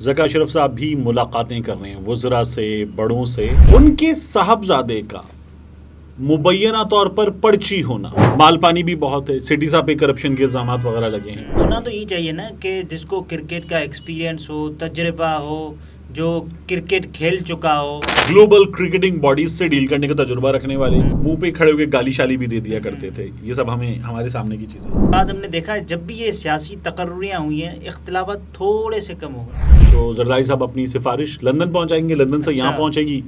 ذکا اشرف صاحب بھی ملاقاتیں کر رہے ہیں وزراء سے، بڑوں سے. ان کے صاحبزادے کا مبینہ طور پر پرچی ہونا، مال پانی بھی بہت ہے، سٹی صاحب پہ کرپشن کے الزامات وغیرہ لگے ہیں. ہونا تو یہ چاہیے نا کہ جس کو کرکٹ کا ایکسپیرینس ہو، تجربہ ہو، جو کرکٹ کھیل چکا ہو. گلوبل کرکٹنگ باڈیز سے ڈیل کرنے کا تجربہ رکھنے والے، منہ پہ کھڑے ہو کے گالی شالی بھی دے دیا کرتے تھے. یہ سب ہمارے سامنے کی چیزیں. بعد ہم نے دیکھا ہے جب بھی یہ سیاسی تقرریاں ہوئی ہیں اختلافات تھوڑے سے کم ہو گئے. تو زرداری صاحب اپنی سفارش لندن پہنچائیں گے، لندن سے یہاں پہنچے گی.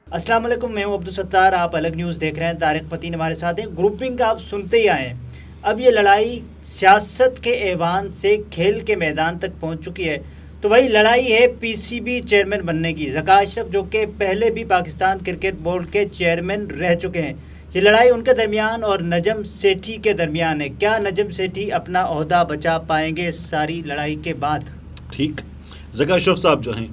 السلام علیکم، میں ہوں عبدالستار، آپ الگ نیوز دیکھ رہے ہیں. طارق پتین ہمارے ساتھ ہیں. گروپنگ آپ سنتے ہی آئے ہیں. اب یہ لڑائی سیاست کے ایوان سے کھیل کے میدان تک پہنچ چکی ہے. تو وہی لڑائی ہے پی سی بی چیئرمین بننے کی. ذکا اشرف جو کہ پہلے بھی پاکستان کرکٹ بورڈ کے چیئرمین رہ چکے ہیں، یہ لڑائی ان کے درمیان اور نجم سیٹھی کے درمیان ہے. کیا نجم سیٹھی اپنا عہدہ بچا پائیں گے ساری لڑائی کے بعد؟ ٹھیک. ذکا اشرف صاحب جو ہیں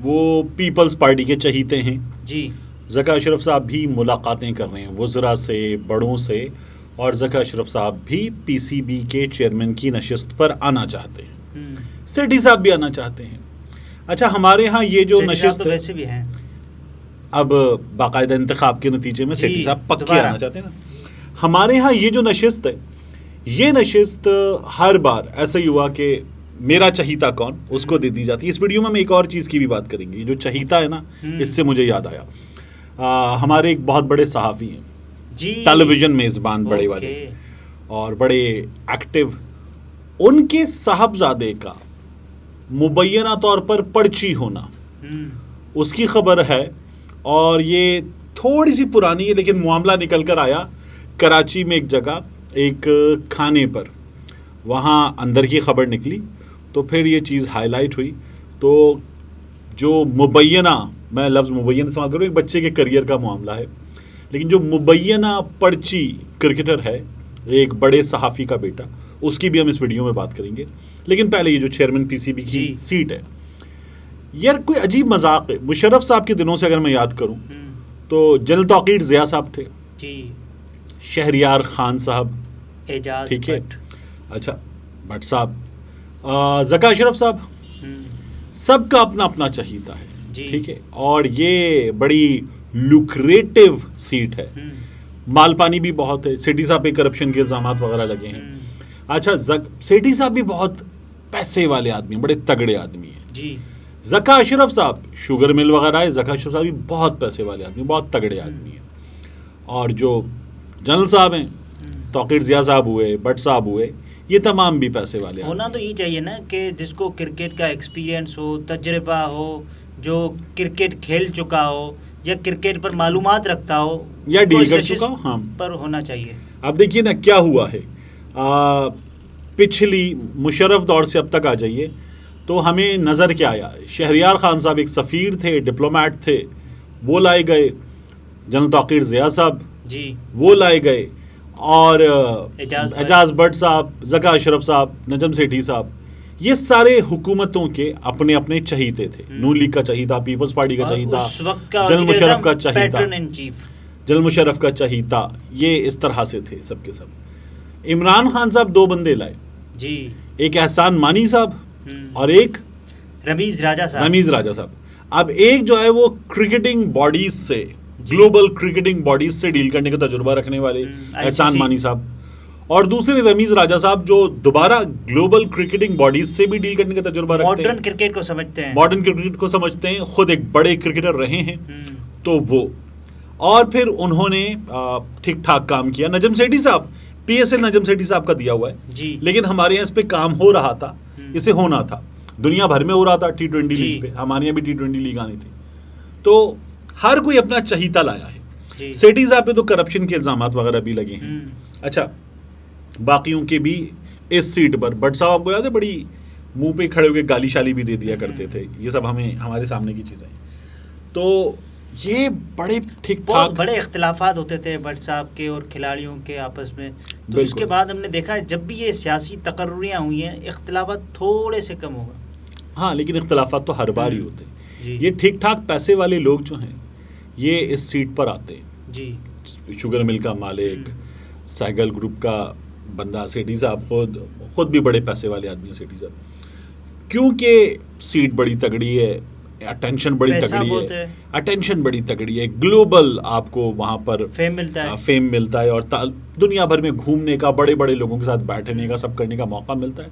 وہ پیپلز پارٹی کے چہیتے ہیں. جی. ذکا اشرف صاحب بھی ملاقاتیں کر رہے ہیں وزراء سے، بڑوں سے، اور ذکا اشرف صاحب بھی پی سی بی کے چیئرمین کی نشست پر آنا چاہتے ہیں. سیٹھی صاحب بھی آنا چاہتے ہیں. اچھا، ہمارے ہاں یہ جو نشست ویسے بھی ہیں، اب باقاعدہ انتخاب کے نتیجے میں سیٹھی صاحب پکے آنا چاہتے ہیں نا. ہمارے ہاں یہ جو نشست ہے، یہ نشست ہر بار ایسا ہی ہوا کہ میرا چہیتا کون، اس کو دے دی جاتی ہے. اس ویڈیو میں ہم ایک اور چیز کی بھی بات کریں گے. جو چہیتا ہے نا، اس سے مجھے یاد آیا، ہمارے ایک بہت بڑے صحافی ہیں، جی، ٹیلی ویژن میزبان بڑے والے اور بڑے ایکٹیو. ان کے صاحبزادے کا مبینہ طور پر پرچی ہونا، اس کی خبر ہے. اور یہ تھوڑی سی پرانی ہے، لیکن معاملہ نکل کر آیا کراچی میں ایک جگہ، ایک کھانے پر. وہاں اندر کی خبر نکلی تو پھر یہ چیز ہائی لائٹ ہوئی. تو جو مبینہ، میں لفظ مبینہ استعمال کروں، ایک بچے کے کریئر کا معاملہ ہے، لیکن جو مبینہ پرچی کرکٹر ہے، ایک بڑے صحافی کا بیٹا، اس کی بھی ہم اس ویڈیو میں بات کریں گے. لیکن پہلے یہ جو چیئرمین پی سی بی کی سیٹ ہے، یار کوئی عجیب مذاق ہے. مشرف صاحب کے دنوں سے اگر میں یاد کروں تو جنرل توقیر ضیاء صاحب تھے، شہریار خان صاحب، ٹھیک ہے، اچھا بٹ صاحب، ذکا اشرف صاحب، سب کا اپنا اپنا چہیتا ہے، ٹھیک ہے. اور یہ بڑی لوکریٹو سیٹ ہے، مال پانی بھی بہت ہے، سٹی صاحب پہ کرپشن کے الزامات وغیرہ لگے ہیں. اچھا، سٹی صاحب بھی بہت پیسے والے آدمی ہیں، بڑے تگڑے آدمی ہیں. ذکا اشرف صاحب شوگر مل وغیرہ ہے، ذکا اشرف صاحب بھی بہت پیسے والے آدمی، بہت تگڑے آدمی ہیں. اور جو جنرل صاحب ہیں، توقیر ضیاء صاحب ہوئے، بٹ صاحب ہوئے، یہ تمام بھی پیسے والے. ہونا تو یہ چاہیے نا کہ جس کو کرکٹ کا ایکسپیرینس ہو، تجربہ ہو، جو کرکٹ کھیل چکا ہو یا کرکٹ پر معلومات رکھتا ہو یا ڈیل کر چکا ہو، ہاں، پر ہونا چاہیے. اب دیکھیے نا کیا ہوا ہے. پچھلی مشرف دور سے اب تک آ جائیے تو ہمیں نظر کیا آیا. شہریار خان صاحب ایک سفیر تھے، ڈپلومیٹ تھے، وہ لائے گئے. جنرل توقیر ضیاء صاحب، جی، وہ لائے گئے. اور اعجاز بٹ صاحب، ذکا اشرف صاحب، نجم سیٹھی صاحب، یہ سارے حکومتوں کے اپنے اپنے چہیتے تھے. نون لیگ کا چہیتا، پیپلز پارٹی کا چہیتا، جنرل مشرف کا چہیتا، جنرل مشرف کا چہیتا، یہ اس طرح سے تھے سب کے سب. عمران خان صاحب دو بندے لائے، جی، ایک احسان مانی صاحب اور ایک رمیز راجہ صاحب. اب ایک جو ہے وہ کرکٹنگ باڈیز سے، گلوبل کرکٹنگ باڈیز سے ڈیل کرنے کا تجربہ رکھنے والے احسان مانی صاحب، اور دوسرے رمیز راجہ صاحب جو دوبارہ گلوبل کرکٹنگ باڈیز سے بھی ڈیل کرنے کا تجربہ رکھتے ہیں، ماڈرن کرکٹ کو سمجھتے ہیں، خود ایک بڑے کرکٹر رہے ہیں. تو وہ، اور پھر انہوں نے ٹھیک ٹھاک کام کیا. نجم سیٹھی صاحب، P S L Najam Sethi صاحب کا دیا ہوا ہے، لیکن ہمارے یہاں اس پہ کام ہو رہا تھا، اسے ہونا تھا، دنیا بھر میں ہو رہا تھا T20 لیگ پہ، ہمارے یہاں بھی T20 لیگ آنی تھی. تو ہر کوئی اپنا چہیتا لایا ہے. سیٹھی صاحب پہ تو کرپشن کے الزامات وغیرہ بھی لگے ہیں. اچھا، باقیوں کے بھی اس سیٹ پر، بٹ صاحب کو یاد ہے بڑی منہ پہ کھڑے ہو کے گالی شالی بھی دے دیا کرتے تھے. یہ سب ہمارے سامنے کی چیزیں ہیں. تو یہ بڑے ٹھیک ٹھاک بڑے اختلافات ہوتے تھے بٹ صاحب کے اور کھلاڑیوں کے آپس میں. تو اس کے بعد ہم نے دیکھا ہے جب بھی یہ سیاسی تقرریاں ہوئی ہیں اختلافات تھوڑے سے کم ہو گئے. ہاں، لیکن اختلافات تو ہر بار ہی ہوتے ہیں. یہ ٹھیک ٹھاک پیسے والے لوگ جو ہیں، یہ اس سیٹ پر آتے ہیں. جی شوگر مل کا مالک, سیگل گروپ کا بندہ سیٹھی صاحب خود بھی بڑے پیسے والے آدمی ہیں سیٹھی صاحب, کیونکہ سیٹ بڑی تگڑی ہے, اٹینشن بڑی تگڑی ہے, گلوبل آپ کو وہاں پر فیم ملتا ہے, اور دنیا بھر میں گھومنے کا, بڑے بڑے لوگوں کے ساتھ بیٹھنے کا, سب کرنے کا موقع ملتا ہے.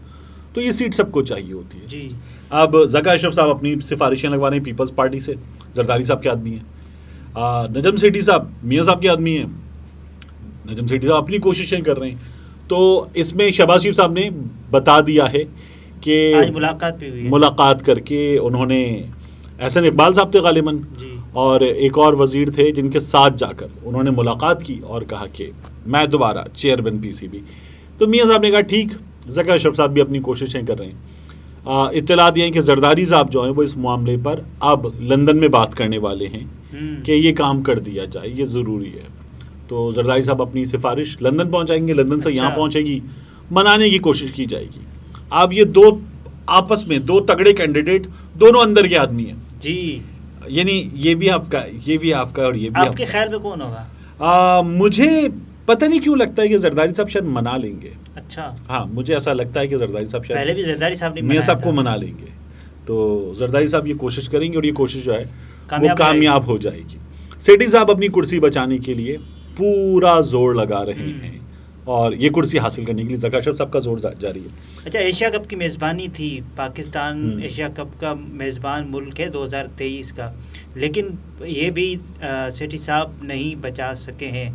تو یہ سیٹ سب کو چاہیے ہوتی ہے. جی اب ذکا اشرف صاحب اپنی سفارشیں لگوا رہے ہیں پیپلز پارٹی سے, زرداری صاحب کے آدمی ہیں. نجم سیٹھی صاحب میاں صاحب کے آدمی ہیں, نجم سیٹھی صاحب اپنی کوششیں کر رہے ہیں. تو اس میں شہباز شریف صاحب نے بتا دیا ہے کہ ملاقات کر کے انہوں نے احسن اقبال صاحب تھے غالباً, اور ایک اور وزیر تھے جن کے ساتھ جا کر انہوں نے ملاقات کی اور کہا کہ میں دوبارہ چیئرمین پی سی بی. تو میاں صاحب نے کہا ٹھیک, ذکا اشرف صاحب بھی اپنی کوششیں کر رہے ہیں. اطلاعات یہ ہیں کہ زرداری صاحب جو ہیں وہ اس معاملے پر اب لندن میں بات کرنے والے ہیں کہ یہ کام کر دیا جائے, یہ ضروری ہے. تو زرداری صاحب اپنی سفارش لندن پہنچائیں گے, لندن سے یہاں پہنچے گی, منانے کی کوشش کی جائے گی. اب یہ دو آپس میں دو تگڑے کینڈیڈیٹ, دونوں اندر کے آدمی ہیں. جی یعنی یہ بھی آپ کا اور یہ بھی آپ کے خیال میں کون ہوگا؟ مجھے پتہ نہیں کیوں لگتا ہے کہ زرداری صاحب شاید منا لیں گے. اچھا, ہاں مجھے ایسا لگتا ہے کہ زرداری صاحب شاید پہلے بھی زرداری صاحب نے میاں صاحب کو منا لیں گے. تو زرداری صاحب یہ کوشش کریں گے اور یہ کوشش جو ہے وہ کامیاب ہو جائے گی. سیٹھی صاحب اپنی کرسی بچانے کے لیے پورا زور لگا رہے ہیں اور یہ کرسی حاصل کرنے کے لیے ذکا اشرف صاحب کا زور جاری ہے. اچھا, ایشیا کپ کی میزبانی تھی, پاکستان ایشیا کپ کا میزبان ملک ہے 2023 کا, لیکن یہ بھی سیٹھی صاحب نہیں بچا سکے ہیں.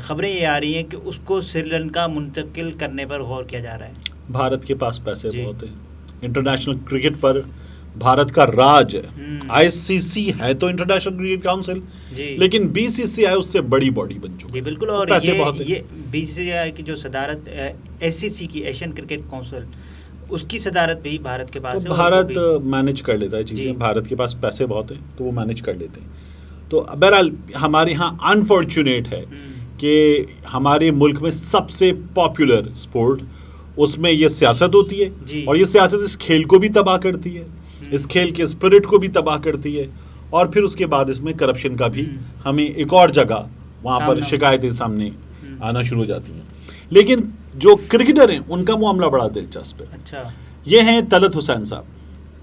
خبریں یہ آ رہی ہیں کہ اس کو سری لنکا منتقل کرنے پر غور کیا جا رہا ہے. بھارت کے پاس پیسے بہت ہیں, انٹرنیشنل کرکٹ پر بھارت کا راج ہے. آئی سی سی ہے تو انٹرنیشنل کرکٹ کاؤنسل, لیکن بی سی سی آئی اس سے بڑی باڈی بن چکی. جی بالکل, اور یہ بی سی سی آئی کی جو صدارت ایس سی سی کی ایشین کرکٹ کاؤنسل, اس کی صدارت بھی بھارت کے پاس ہے. بھارت مینج کر لیتا ہے چیزیں, بھارت کے پاس پیسے بہت ہیں تو وہ مینج کر لیتے ہیں. تو بہرحال ہمارے یہاں انفارچونیٹ ہے کہ ہمارے ملک میں سب سے پاپولر اسپورٹ, اس میں یہ سیاست ہوتی ہے, اور یہ سیاست اس کھیل کو بھی تباہ کرتی ہے, اس کھیل کے اسپرٹ کو بھی تباہ کرتی ہے, اور پھر اس کے بعد اس میں کرپشن کا بھی ہمیں ایک اور جگہ وہاں پر شکایتیں سامنے آنا شروع ہو جاتی ہیں. لیکن جو کرکٹر ہیں ان کا معاملہ بڑا دلچسپ ہے. اچھا, یہ ہیں طلعت حسین صاحب.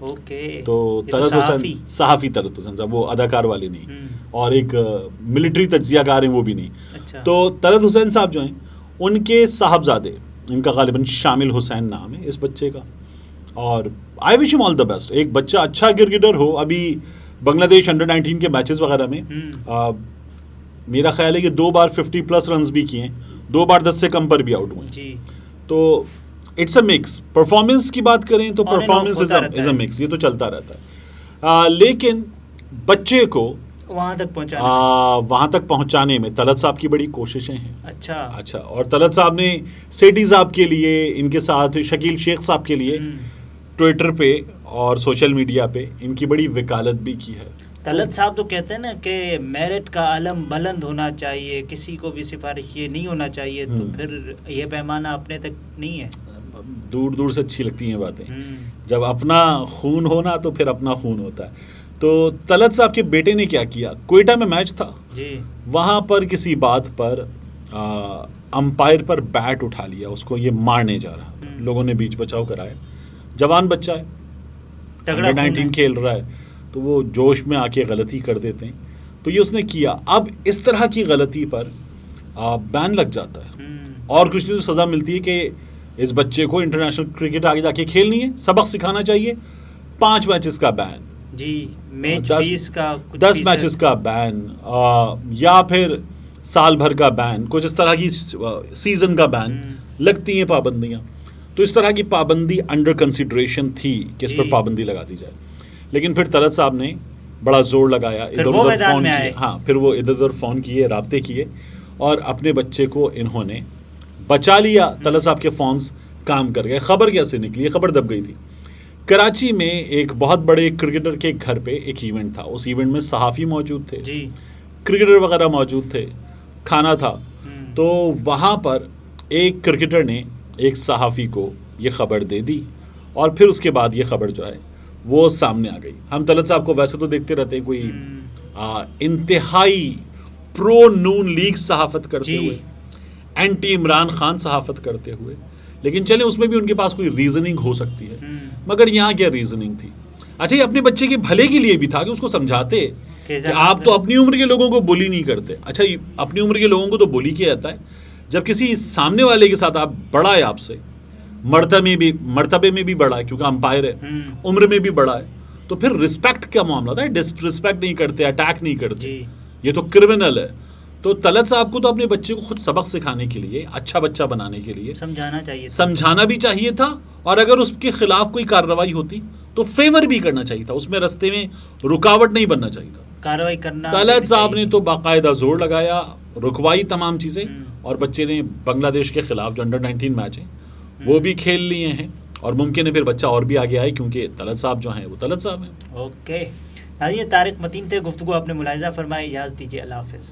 اوکے, تو طلعت حسین صحافی, طلعت حسین صاحب وہ اداکار والے نہیں, اور ایک ملٹری تجزیہ کار ہیں وہ بھی نہیں. تو طلعت حسین صاحب جو ہیں ان کے صاحبزادے, ان کا غالباً شامل حسین نام ہے اس بچے کا, اور آئی وش ہم آل دا بیسٹ. ایک بچہ اچھا کرکٹر ہو. ابھی بنگلہ دیش انڈر-19 کے میچز وغیرہ میں میرا خیال ہے کہ 2 بار 50+ رنز بھی کیے ہیں, 2 بار 10 سے کم پر بھی آؤٹ ہوئے ہیں. تو اٹس اے مکس. پرفارمنس کی بات کریں تو پرفارمنس از اے مکس, یہ تو چلتا رہتا ہے. لیکن بچے کو وہاں تک پہنچانے میں طلعت صاحب کی بڑی کوششیں ہیں. اچھا, اور طلعت صاحب نے سیٹھی صاحب کے لیے, ان کے ساتھ شکیل شیخ صاحب کے لیے ٹویٹر پہ اور سوشل میڈیا پہ ان کی بڑی وکالت بھی کی ہے. طلعت صاحب تو کہتے ہیں نا کہ میرٹ کا علم بلند ہونا چاہیے, کسی کو بھی سفارش یہ نہیں ہونا چاہیے. تو پھر یہ پیمانہ اپنے تک نہیں ہے. دور دور سے اچھی لگتی ہیں باتیں, جب اپنا خون ہونا تو پھر اپنا خون ہوتا ہے. تو طلعت صاحب کے بیٹے نے کیا کیا, کوئٹہ میں میچ تھا, وہاں پر کسی بات پر امپائر پر بیٹ اٹھا لیا, اس کو یہ مارنے جا رہا تھا. لوگوں نے بیچ بچاؤ کرایا. جوان بچہ ہے, انڈر-19 کھیل رہا ہے, تو وہ جوش میں آ کے غلطی کر دیتے ہیں. تو یہ اس نے کیا. اب اس طرح کی غلطی پر بین لگ جاتا ہے, اور کچھ نہیں تو سزا ملتی ہے کہ اس بچے کو انٹرنیشنل کرکٹ آگے جا کے کھیلنی ہے, سبق سکھانا چاہیے. 5 میچز کا بین, 10 میچز کا بین, یا پھر سال بھر کا بین, کچھ اس طرح کی سیزن کا بین, لگتی ہیں پابندیاں. تو اس طرح کی پابندی انڈر کنسیڈریشن تھی کہ اس پر پابندی لگا دی جائے. لیکن پھر طلعت صاحب نے بڑا زور لگایا, ادھر ادھر فون کیے. ہاں, پھر وہ ادھر ادھر فون کیے, رابطے کیے, اور اپنے بچے کو انہوں نے بچا لیا. طلعت صاحب کے فونز کام کر گئے. خبر کیسے نکلی؟ خبر دب گئی تھی. کراچی میں ایک بہت بڑے کرکٹر کے گھر پہ ایک ایونٹ تھا. اس ایونٹ میں صحافی موجود تھے, کرکٹر وغیرہ موجود تھے, کھانا تھا. تو وہاں پر ایک کرکٹر نے ایک صحافی کو یہ خبر دے دی, اور پھر اس کے بعد یہ خبر جو ہے وہ سامنے آ گئی. ہم طلعت صاحب کو ویسے تو دیکھتے رہتے ہیں, کوئی انتہائی پرو نون لیگ صحافت کرتے ہوئے, اینٹی عمران خان صحافت کرتے ہوئے, لیکن چلیں اس میں بھی ان کے پاس کوئی ریزننگ ہو سکتی ہے, مگر یہاں کیا ریزننگ تھی؟ اچھا یہ اپنے بچے کے بھلے کے لیے بھی تھا کہ اس کو سمجھاتے کہ آپ تو اپنی عمر کے لوگوں کو بولی نہیں کرتے. اچھا اپنی عمر کے لوگوں کو تو بولی کیا جاتا ہے جب کسی سامنے والے کے ساتھ آپ بڑا ہے, آپ سے مرتبے میں بھی بڑا ہے کیونکہ امپائر ہے, عمر میں بھی بڑا ہے, تو پھر رسپیکٹ کا معاملہ ہوتا ہے, ڈسرسپیکٹ نہیں کرتے, اٹیک نہیں کرتے, یہ تو کرمنل ہے. تو طلعت صاحب کو تو اپنے بچے کو خود سبق سکھانے کے لیے, اچھا بچہ بنانے کے لیے سمجھانا بھی چاہیے تھا, اور اگر اس کے خلاف کوئی کارروائی ہوتی تو فیور بھی کرنا چاہیے تھا, اس میں رستے میں رکاوٹ نہیں بننا چاہیے تھا کارروائی کرنا. طلعت صاحب نے تو باقاعدہ زور لگایا, رکوائی تمام چیزیں, اور بچے نے بنگلہ دیش کے خلاف جو انڈر-19 میچ ہیں وہ بھی کھیل لیے ہیں, اور ممکن ہے پھر بچہ اور بھی آگے آئے کیونکہ طلعت صاحب جو ہیں وہ طلعت صاحب ہیں. اوکے ناظرین, طارق متین تھے, گفتگو آپ نے ملاحظہ فرمائی, اجازت دیجیے, اللہ حافظ.